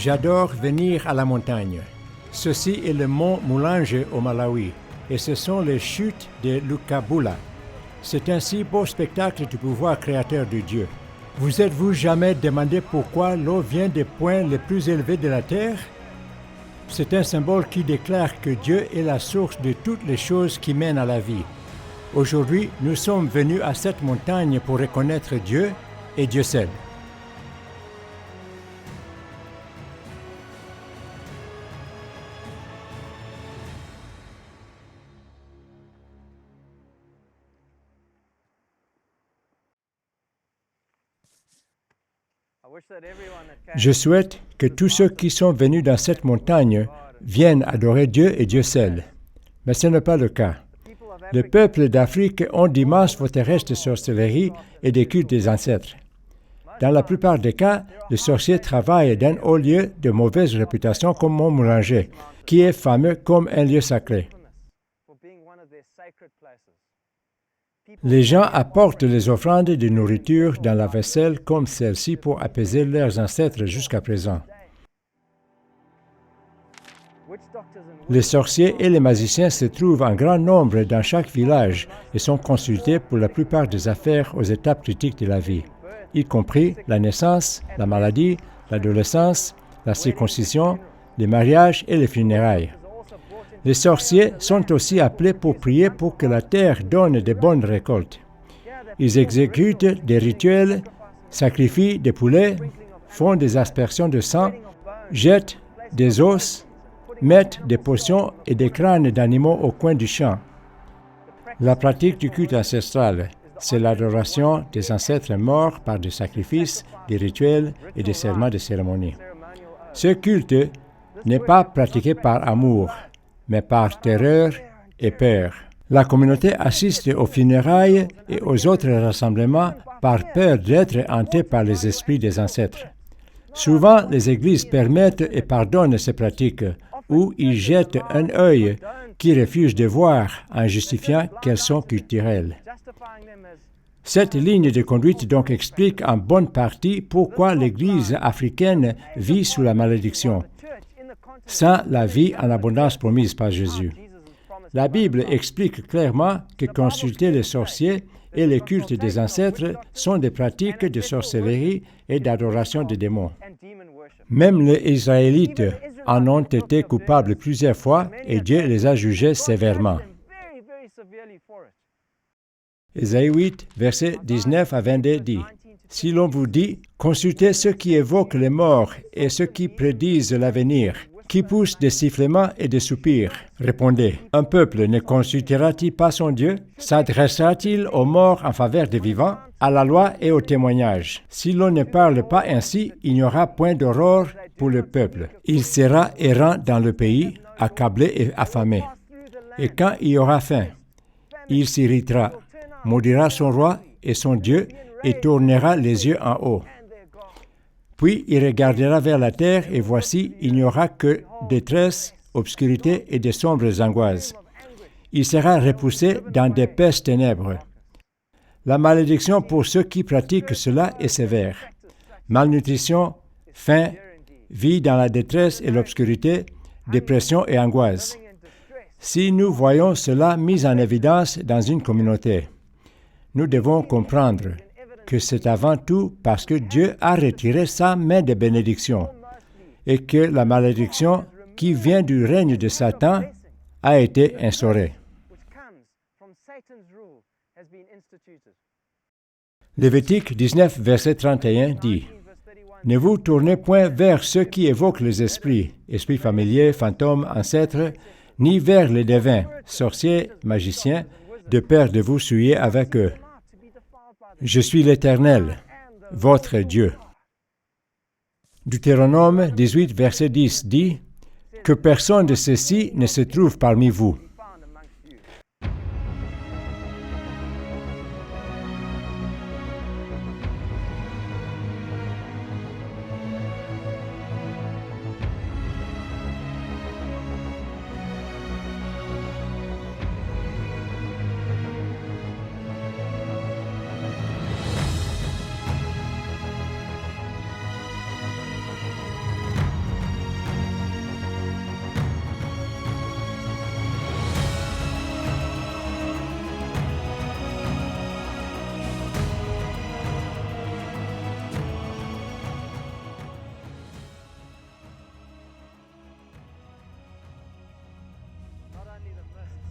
J'adore venir à la montagne. Ceci est le mont Mulanje au Malawi et ce sont les chutes de Lukabula. C'est un si beau spectacle du pouvoir créateur de Dieu. Vous êtes-vous jamais demandé pourquoi l'eau vient des points les plus élevés de la terre? C'est un symbole qui déclare que Dieu est la source de toutes les choses qui mènent à la vie. Aujourd'hui, nous sommes venus à cette montagne pour reconnaître Dieu et Dieu seul. Je souhaite que tous ceux qui sont venus dans cette montagne viennent adorer Dieu et Dieu seul. Mais ce n'est pas le cas. Les peuples d'Afrique ont d'immenses forteresses de sorcellerie et des cultes des ancêtres. Dans la plupart des cas, les sorciers travaillent dans un haut lieu de mauvaise réputation comme Mont Mulanje, qui est fameux comme un lieu sacré. Les gens apportent les offrandes de nourriture dans la vaisselle comme celle-ci pour apaiser leurs ancêtres jusqu'à présent. Les sorciers et les magiciens se trouvent en grand nombre dans chaque village et sont consultés pour la plupart des affaires aux étapes critiques de la vie, y compris la naissance, la maladie, l'adolescence, la circoncision, les mariages et les funérailles. Les sorciers sont aussi appelés pour prier pour que la terre donne de bonnes récoltes. Ils exécutent des rituels, sacrifient des poulets, font des aspersions de sang, jettent des os, mettent des potions et des crânes d'animaux au coin du champ. La pratique du culte ancestral, c'est l'adoration des ancêtres morts par des sacrifices, des rituels et des serments de cérémonie. Ce culte n'est pas pratiqué par amour, mais par terreur et peur. La communauté assiste aux funérailles et aux autres rassemblements par peur d'être hantée par les esprits des ancêtres. Souvent, les églises permettent et pardonnent ces pratiques, ou y jettent un œil qui refuse de voir en justifiant qu'elles sont culturelles. Cette ligne de conduite donc explique en bonne partie pourquoi l'Église africaine vit sous la malédiction, sans la vie en abondance promise par Jésus. La Bible explique clairement que consulter les sorciers et les cultes des ancêtres sont des pratiques de sorcellerie et d'adoration des démons. Même les Israélites en ont été coupables plusieurs fois et Dieu les a jugés sévèrement. Ésaïe 8, versets 19 à 22 dit « Si l'on vous dit, consultez ceux qui évoquent les morts et ceux qui prédisent l'avenir, qui poussent des sifflements et des soupirs. Répondez, un peuple ne consultera-t-il pas son Dieu? S'adressera-t-il aux morts en faveur des vivants, à la loi et au témoignage? Si l'on ne parle pas ainsi, il n'y aura point d'aurore pour le peuple. Il sera errant dans le pays, accablé et affamé. Et quand il y aura faim, il s'irritera, maudira son roi et son Dieu et tournera les yeux en haut. Puis il regardera vers la terre, et voici, il n'y aura que détresse, obscurité et de sombres angoisses. Il sera repoussé dans d'épaisses ténèbres. La malédiction pour ceux qui pratiquent cela est sévère. Malnutrition, faim, vie dans la détresse et l'obscurité, dépression et angoisse. Si nous voyons cela mis en évidence dans une communauté, nous devons comprendre que c'est avant tout parce que Dieu a retiré sa main de bénédiction et que la malédiction qui vient du règne de Satan a été instaurée. Lévitique 19, verset 31 dit « Ne vous tournez point vers ceux qui évoquent les esprits, esprits familiers, fantômes, ancêtres, ni vers les devins, sorciers, magiciens, de peur de vous souiller avec eux. Je suis l'Éternel, votre Dieu. » Deutéronome 18, verset 10 dit « Que personne de ceux-ci ne se trouve parmi vous. »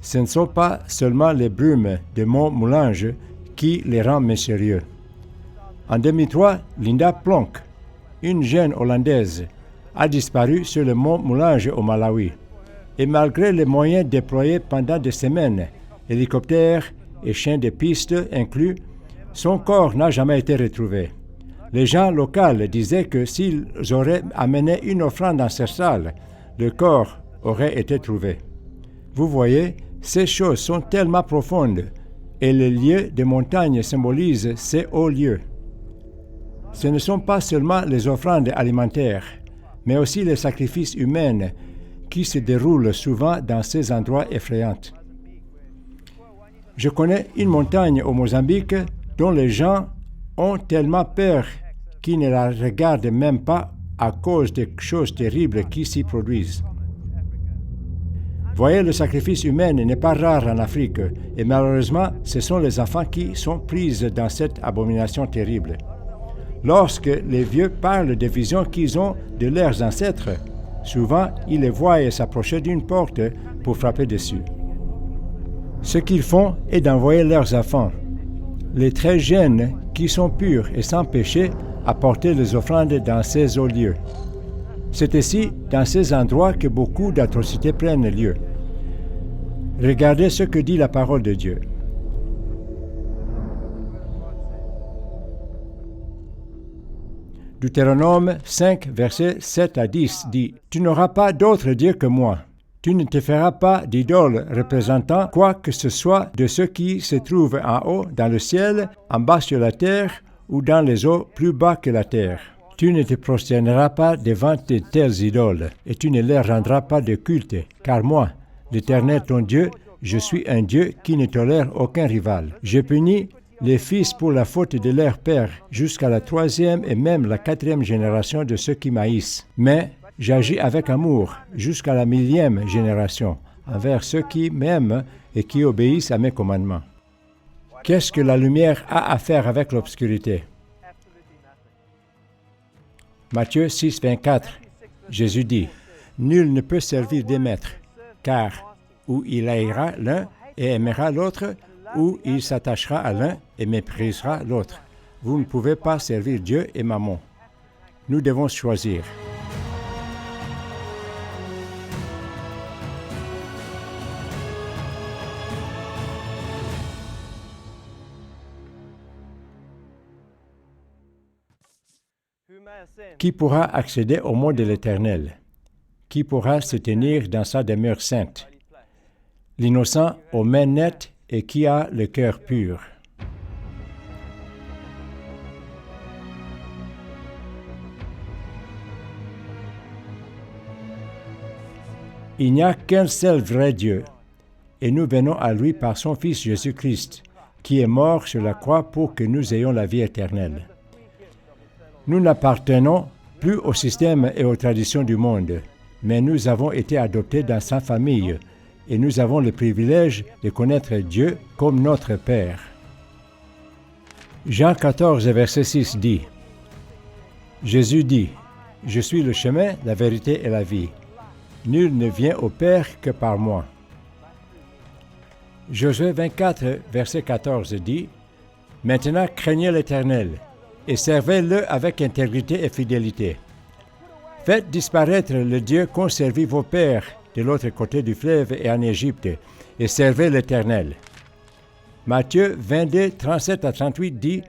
Ce ne sont pas seulement les brumes de Mont Moulange qui les rendent mystérieux. En 2003, Linda Plonk, une jeune Hollandaise, a disparu sur le Mont Moulange au Malawi. Et malgré les moyens déployés pendant des semaines, hélicoptères et chiens de piste inclus, son corps n'a jamais été retrouvé. Les gens locaux disaient que s'ils auraient amené une offrande ancestrale, le corps aurait été trouvé. Vous voyez, ces choses sont tellement profondes et les lieux de montagne symbolisent ces hauts lieux. Ce ne sont pas seulement les offrandes alimentaires, mais aussi les sacrifices humains qui se déroulent souvent dans ces endroits effrayants. Je connais une montagne au Mozambique dont les gens ont tellement peur qu'ils ne la regardent même pas à cause des choses terribles qui s'y produisent. Voyez, le sacrifice humain n'est pas rare en Afrique et malheureusement, ce sont les enfants qui sont pris dans cette abomination terrible. Lorsque les vieux parlent des visions qu'ils ont de leurs ancêtres, souvent ils les voient s'approcher d'une porte pour frapper dessus. Ce qu'ils font est d'envoyer leurs enfants, les très jeunes qui sont purs et sans péché, apporter les offrandes dans ces hauts lieux. C'est ici, dans ces endroits, que beaucoup d'atrocités prennent lieu. Regardez ce que dit la parole de Dieu. Deutéronome 5, versets 7 à 10 dit « Tu n'auras pas d'autre Dieu que moi. Tu ne te feras pas d'idole représentant quoi que ce soit de ce qui se trouve en haut dans le ciel, en bas sur la terre ou dans les eaux plus bas que la terre. Tu ne te prosterneras pas devant de telles idoles, et tu ne leur rendras pas de culte, car moi, l'Éternel ton Dieu, je suis un Dieu qui ne tolère aucun rival. Je punis les fils pour la faute de leur père, jusqu'à la 3e et même la 4e génération de ceux qui m'haïssent. Mais j'agis avec amour jusqu'à la 1000e génération, envers ceux qui m'aiment et qui obéissent à mes commandements. » Qu'est-ce que la lumière a à faire avec l'obscurité? Matthieu 6, 24, Jésus dit, « Nul ne peut servir deux maîtres, car ou il haïra l'un et aimera l'autre, ou il s'attachera à l'un et méprisera l'autre. Vous ne pouvez pas servir Dieu et Mammon. Nous devons choisir. » Qui pourra accéder au monde de l'Éternel? Qui pourra se tenir dans sa demeure sainte? L'innocent aux mains nettes et qui a le cœur pur. Il n'y a qu'un seul vrai Dieu, et nous venons à lui par son Fils Jésus-Christ, qui est mort sur la croix pour que nous ayons la vie éternelle. Nous n'appartenons plus au système et aux traditions du monde, mais nous avons été adoptés dans sa famille et nous avons le privilège de connaître Dieu comme notre Père. Jean 14, verset 6 dit, « Jésus dit, « Je suis le chemin, la vérité et la vie. Nul ne vient au Père que par moi. » Josué 24, verset 14 dit, « Maintenant craignez l'Éternel, et servez-le avec intégrité et fidélité. Faites disparaître le Dieu qu'ont servi vos pères de l'autre côté du fleuve et en Égypte, et servez l'Éternel. » Matthieu 22, 37 à 38 dit,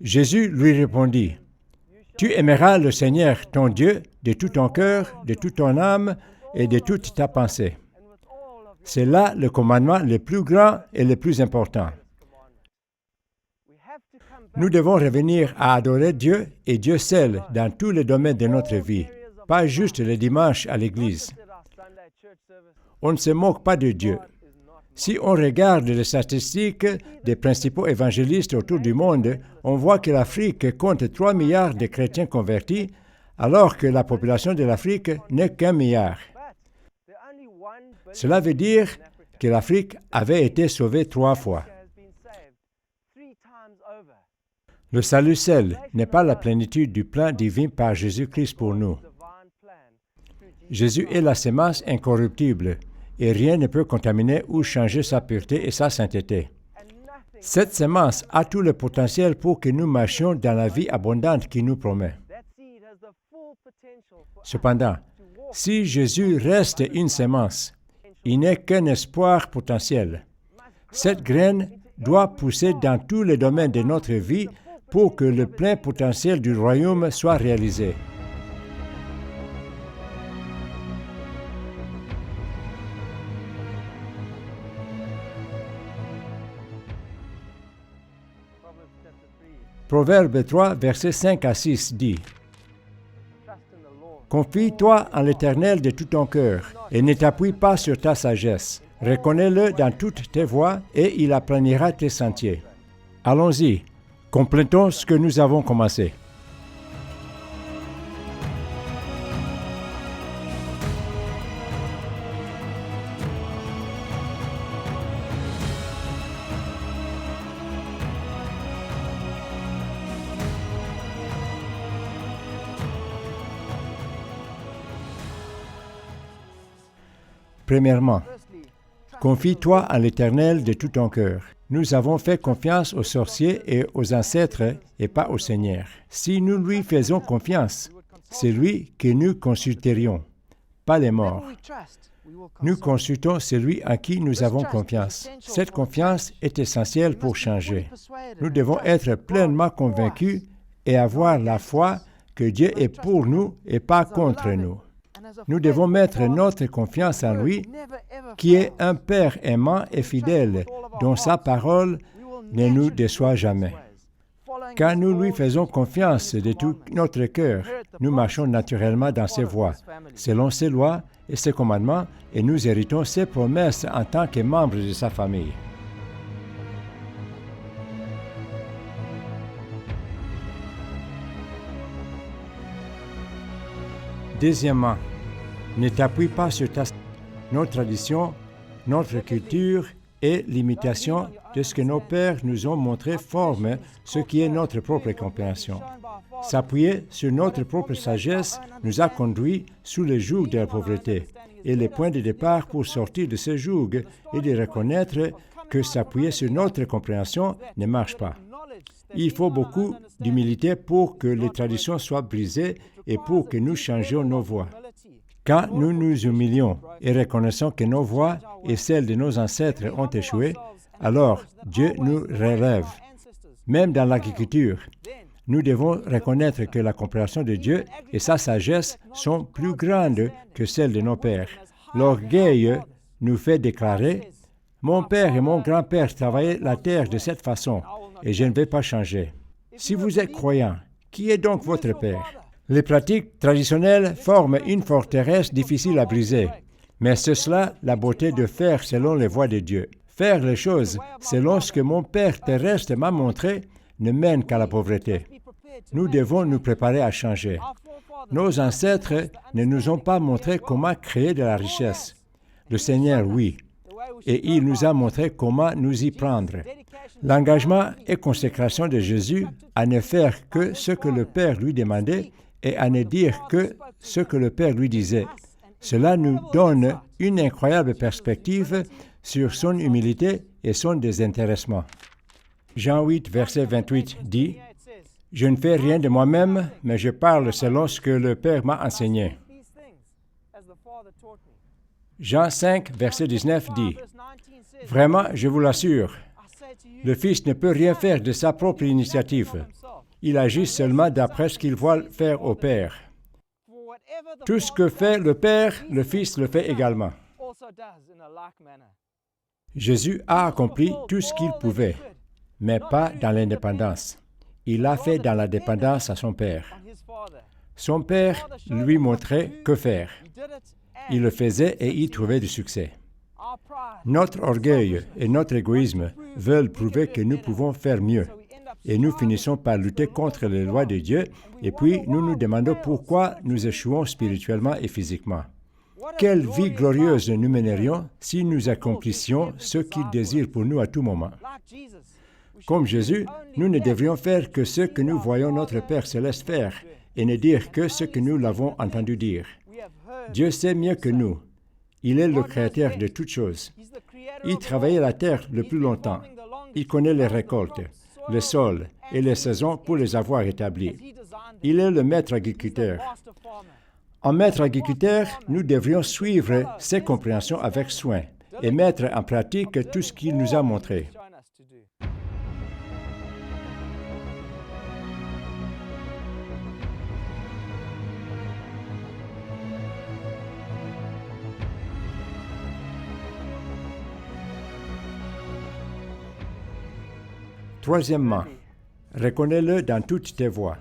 Jésus lui répondit, « Tu aimeras le Seigneur ton Dieu de tout ton cœur, de toute ton âme et de toute ta pensée. » C'est là le commandement le plus grand et le plus important. Nous devons revenir à adorer Dieu et Dieu seul dans tous les domaines de notre vie, pas juste le dimanche à l'église. On ne se moque pas de Dieu. Si on regarde les statistiques des principaux évangélistes autour du monde, on voit que l'Afrique compte 3 milliards de chrétiens convertis, alors que la population de l'Afrique n'est qu'1 milliard. Cela veut dire que l'Afrique avait été sauvée 3 fois. Le salut seul n'est pas la plénitude du plan divin par Jésus-Christ pour nous. Jésus est la sémence incorruptible, et rien ne peut contaminer ou changer sa pureté et sa sainteté. Cette semence a tout le potentiel pour que nous marchions dans la vie abondante qu'il nous promet. Cependant, si Jésus reste une semence, il n'est qu'un espoir potentiel. Cette graine doit pousser dans tous les domaines de notre vie pour que le plein potentiel du royaume soit réalisé. Proverbe 3, versets 5 à 6 dit « Confie-toi en l'Éternel de tout ton cœur, et ne t'appuie pas sur ta sagesse. Reconnais-le dans toutes tes voies, et il aplanira tes sentiers. » Allons-y, complétons ce que nous avons commencé. Premièrement, confie-toi en l'Éternel de tout ton cœur. Nous avons fait confiance aux sorciers et aux ancêtres et pas au Seigneur. Si nous lui faisons confiance, c'est lui que nous consulterions, pas les morts. Nous consultons celui en qui nous avons confiance. Cette confiance est essentielle pour changer. Nous devons être pleinement convaincus et avoir la foi que Dieu est pour nous et pas contre nous. Nous devons mettre notre confiance en lui, qui est un Père aimant et fidèle, dont sa parole ne nous déçoit jamais. Quand nous lui faisons confiance de tout notre cœur, nous marchons naturellement dans ses voies, selon ses lois et ses commandements, et nous héritons ses promesses en tant que membres de sa famille. Deuxièmement, ne t'appuie pas sur nos traditions, notre culture et l'imitation de ce que nos pères nous ont montré forment ce qui est notre propre compréhension. S'appuyer sur notre propre sagesse nous a conduits sous le joug de la pauvreté, et le point de départ pour sortir de ce joug est de reconnaître que s'appuyer sur notre compréhension ne marche pas. Il faut beaucoup d'humilité pour que les traditions soient brisées et pour que nous changions nos voies. Quand nous nous humilions et reconnaissons que nos voies et celles de nos ancêtres ont échoué, alors Dieu nous relève. Même dans l'agriculture, nous devons reconnaître que la compréhension de Dieu et sa sagesse sont plus grandes que celles de nos pères. L'orgueil nous fait déclarer « Mon père et mon grand-père travaillaient la terre de cette façon, et je ne vais pas changer. » Si vous êtes croyant, qui est donc votre père? Les pratiques traditionnelles forment une forteresse difficile à briser, mais c'est cela la beauté de faire selon les voies de Dieu. Faire les choses selon ce que mon Père terrestre m'a montré ne mène qu'à la pauvreté. Nous devons nous préparer à changer. Nos ancêtres ne nous ont pas montré comment créer de la richesse. Le Seigneur, oui, et il nous a montré comment nous y prendre. L'engagement et consécration de Jésus à ne faire que ce que le Père lui demandait et à ne dire que ce que le Père lui disait. Cela nous donne une incroyable perspective sur son humilité et son désintéressement. Jean 8, verset 28 dit « Je ne fais rien de moi-même, mais je parle selon ce que le Père m'a enseigné. » Jean 5, verset 19 dit « Vraiment, je vous l'assure, le Fils ne peut rien faire de sa propre initiative. Il agit seulement d'après ce qu'il voit faire au Père. Tout ce que fait le Père, le Fils le fait également. » Jésus a accompli tout ce qu'il pouvait, mais pas dans l'indépendance. Il l'a fait dans la dépendance à son Père. Son Père lui montrait que faire. Il le faisait et y trouvait du succès. Notre orgueil et notre égoïsme veulent prouver que nous pouvons faire mieux. Et nous finissons par lutter contre les lois de Dieu, et puis nous nous demandons pourquoi nous échouons spirituellement et physiquement. Quelle vie glorieuse nous mènerions si nous accomplissions ce qu'il désire pour nous à tout moment. Comme Jésus, nous ne devrions faire que ce que nous voyons notre Père céleste faire, et ne dire que ce que nous l'avons entendu dire. Dieu sait mieux que nous. Il est le créateur de toutes choses. Il travaillait la terre le plus longtemps. Il connaît les récoltes, le sol et les saisons pour les avoir établies. Il est le maître agriculteur. En maître agriculteur, nous devrions suivre ses compréhensions avec soin et mettre en pratique tout ce qu'il nous a montré. Troisièmement, reconnais-le dans toutes tes voies.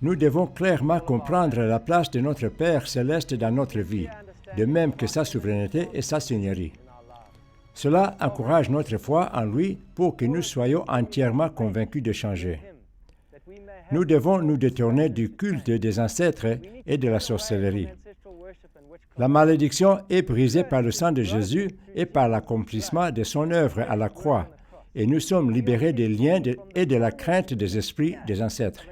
Nous devons clairement comprendre la place de notre Père céleste dans notre vie, de même que sa souveraineté et sa seigneurie. Cela encourage notre foi en lui pour que nous soyons entièrement convaincus de changer. Nous devons nous détourner du culte des ancêtres et de la sorcellerie. La malédiction est brisée par le sang de Jésus et par l'accomplissement de son œuvre à la croix, et nous sommes libérés des liens et de la crainte des esprits des ancêtres.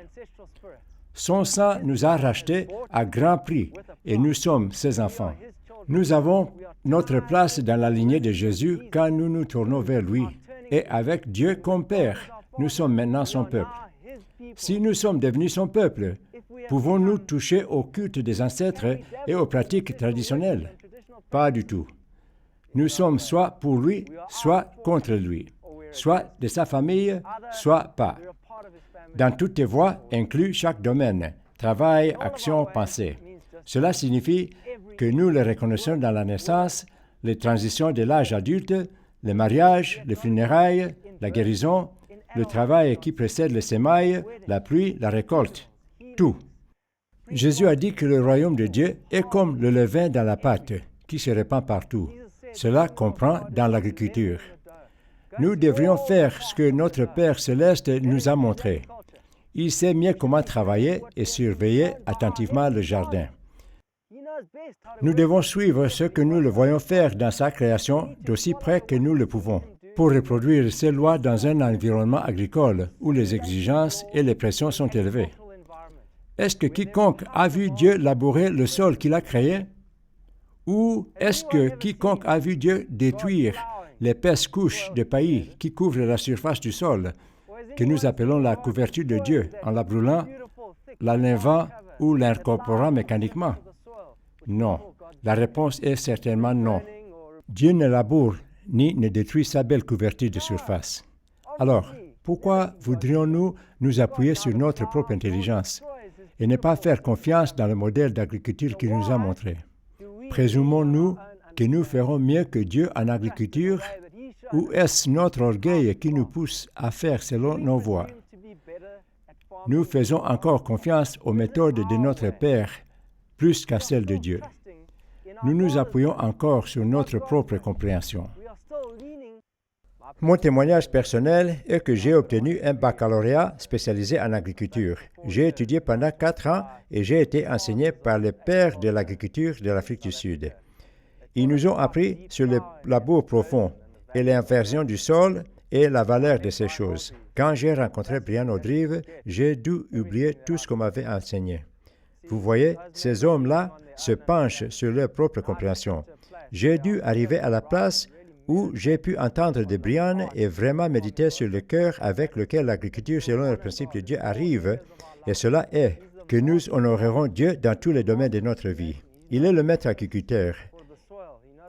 Son sang nous a rachetés à grand prix, et nous sommes ses enfants. Nous avons notre place dans la lignée de Jésus quand nous nous tournons vers lui, et avec Dieu comme Père, nous sommes maintenant son peuple. Si nous sommes devenus son peuple, pouvons-nous toucher au culte des ancêtres et aux pratiques traditionnelles? Pas du tout. Nous sommes soit pour lui, soit contre lui, soit de sa famille, soit pas. Dans toutes tes voies inclut chaque domaine, travail, action, pensée. Cela signifie que nous le reconnaissons dans la naissance, les transitions de l'âge adulte, le mariage, les funérailles, la guérison, le travail qui précède les semailles, la pluie, la récolte, tout. Jésus a dit que le royaume de Dieu est comme le levain dans la pâte, qui se répand partout. Cela comprend dans l'agriculture. Nous devrions faire ce que notre Père céleste nous a montré. Il sait mieux comment travailler et surveiller attentivement le jardin. Nous devons suivre ce que nous le voyons faire dans sa création d'aussi près que nous le pouvons, pour reproduire ses lois dans un environnement agricole où les exigences et les pressions sont élevées. Est-ce que quiconque a vu Dieu labourer le sol qu'il a créé? Ou est-ce que quiconque a vu Dieu détruire l'épaisse couche de paillis qui couvre la surface du sol, que nous appelons la couverture de Dieu, en la brûlant, la levant ou l'incorporant mécaniquement? Non. La réponse est certainement non. Dieu ne laboure ni ne détruit sa belle couverture de surface. Alors, pourquoi voudrions-nous nous appuyer sur notre propre intelligence et ne pas faire confiance dans le modèle d'agriculture qu'il nous a montré? Présumons-nous que nous ferons mieux que Dieu en agriculture, ou est-ce notre orgueil qui nous pousse à faire selon nos voies? Nous faisons encore confiance aux méthodes de notre Père plus qu'à celles de Dieu. Nous nous appuyons encore sur notre propre compréhension. Mon témoignage personnel est que j'ai obtenu un baccalauréat spécialisé en agriculture. J'ai étudié pendant 4 ans et j'ai été enseigné par les pères de l'agriculture de l'Afrique du Sud. Ils nous ont appris sur le labour profond et l'inversion du sol et la valeur de ces choses. Quand j'ai rencontré Brian O'Drive, j'ai dû oublier tout ce qu'on m'avait enseigné. Vous voyez, ces hommes-là se penchent sur leur propre compréhension. J'ai dû arriver à la place où j'ai pu entendre de Brian et vraiment méditer sur le cœur avec lequel l'agriculture selon le principe de Dieu arrive, et cela est que nous honorerons Dieu dans tous les domaines de notre vie. Il est le maître agriculteur.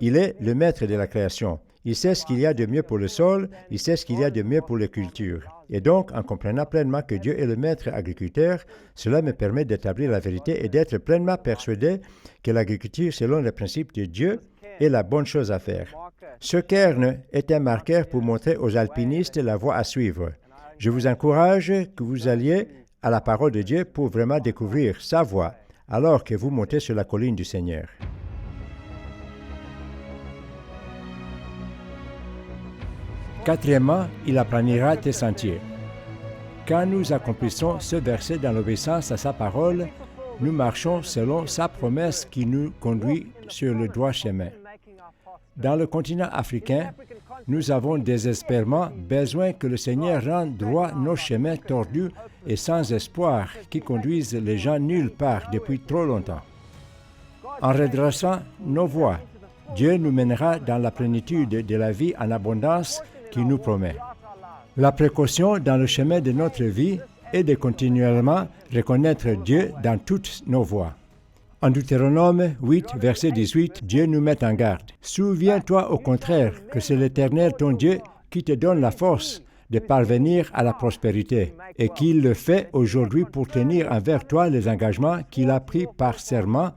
Il est le maître de la création. Il sait ce qu'il y a de mieux pour le sol, il sait ce qu'il y a de mieux pour les cultures. Et donc, en comprenant pleinement que Dieu est le maître agriculteur, cela me permet d'établir la vérité et d'être pleinement persuadé que l'agriculture selon le principe de Dieu est la bonne chose à faire. Ce cairn est un marqueur pour montrer aux alpinistes la voie à suivre. Je vous encourage que vous alliez à la parole de Dieu pour vraiment découvrir sa voie, alors que vous montez sur la colline du Seigneur. Quatrièmement, il aplanira tes sentiers. Quand nous accomplissons ce verset dans l'obéissance à sa parole, nous marchons selon sa promesse qui nous conduit sur le droit chemin. Dans le continent africain, nous avons désespérément besoin que le Seigneur rende droit nos chemins tordus et sans espoir qui conduisent les gens nulle part depuis trop longtemps. En redressant nos voies, Dieu nous mènera dans la plénitude de la vie en abondance qu'il nous promet. La précaution dans le chemin de notre vie est de continuellement reconnaître Dieu dans toutes nos voies. En Deutéronome 8, verset 18, Dieu nous met en garde. Souviens-toi au contraire que c'est l'Éternel ton Dieu qui te donne la force de parvenir à la prospérité et qu'il le fait aujourd'hui pour tenir envers toi les engagements qu'il a pris par serment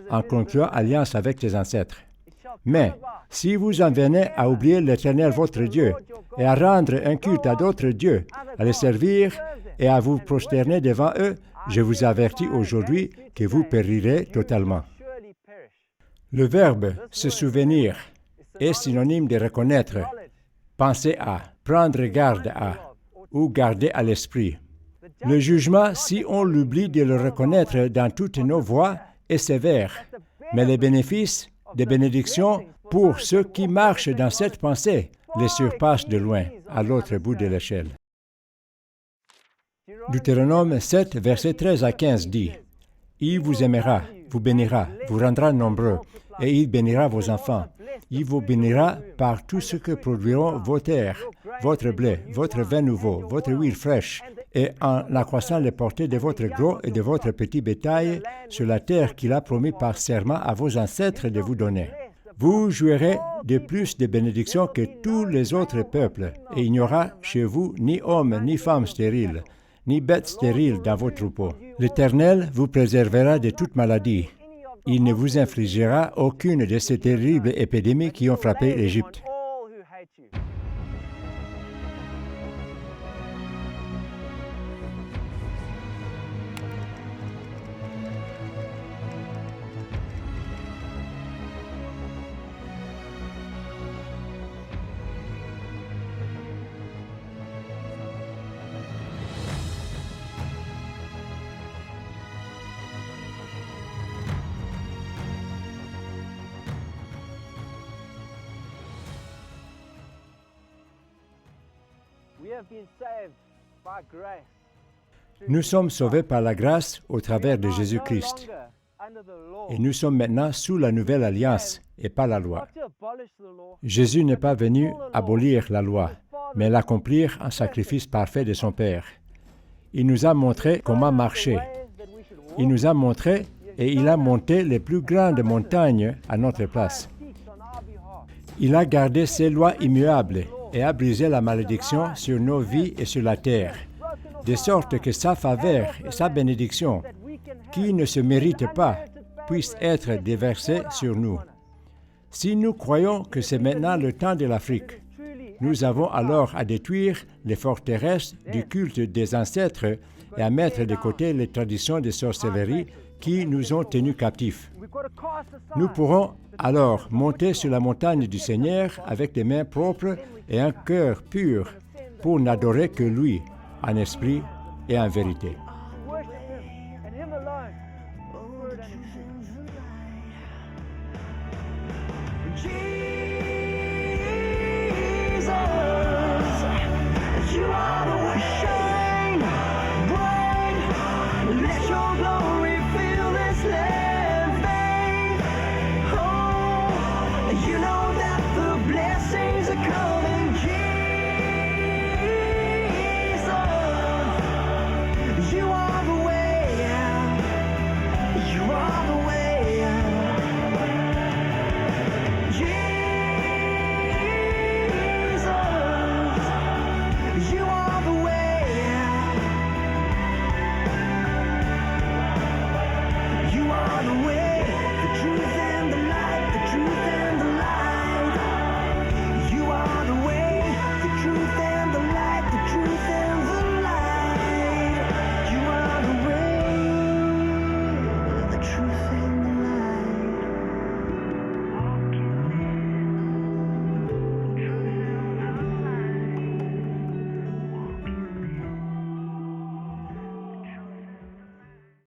en concluant alliance avec tes ancêtres. Mais si vous en venez à oublier l'Éternel votre Dieu et à rendre un culte à d'autres dieux, à les servir et à vous prosterner devant eux, je vous avertis aujourd'hui que vous périrez totalement. Le verbe « se souvenir » est synonyme de reconnaître, penser à, prendre garde à ou garder à l'esprit. Le jugement, si on l'oublie de le reconnaître dans toutes nos voies, est sévère, mais les bénéfices des bénédictions pour ceux qui marchent dans cette pensée les surpassent de loin, à l'autre bout de l'échelle. Deutéronome 7, versets 13 à 15 dit « Il vous aimera, vous bénira, vous rendra nombreux, et il bénira vos enfants. Il vous bénira par tout ce que produiront vos terres, votre blé, votre vin nouveau, votre huile fraîche, et en accroissant les portées de votre gros et de votre petit bétail sur la terre qu'il a promis par serment à vos ancêtres de vous donner. Vous jouirez de plus de bénédictions que tous les autres peuples, et il n'y aura chez vous ni homme ni femme stérile, ni bête stérile dans vos troupeaux. L'Éternel vous préservera de toute maladie. Il ne vous infligera aucune de ces terribles épidémies qui ont frappé l'Égypte. Nous sommes sauvés par la grâce au travers de Jésus-Christ. Et nous sommes maintenant sous la nouvelle alliance et pas la loi. Jésus n'est pas venu abolir la loi, mais l'accomplir en sacrifice parfait de son Père. Il nous a montré comment marcher. Il nous a montré et il a monté les plus grandes montagnes à notre place. Il a gardé ses lois immuables et a brisé la malédiction sur nos vies et sur la terre, de sorte que sa faveur et sa bénédiction, qui ne se méritent pas, puissent être déversées sur nous. Si nous croyons que c'est maintenant le temps de l'Afrique, nous avons alors à détruire les forteresses du culte des ancêtres et à mettre de côté les traditions de sorcellerie qui nous ont tenus captifs. Nous pourrons alors monter sur la montagne du Seigneur avec des mains propres et un cœur pur pour n'adorer que lui, en esprit et en vérité. Truth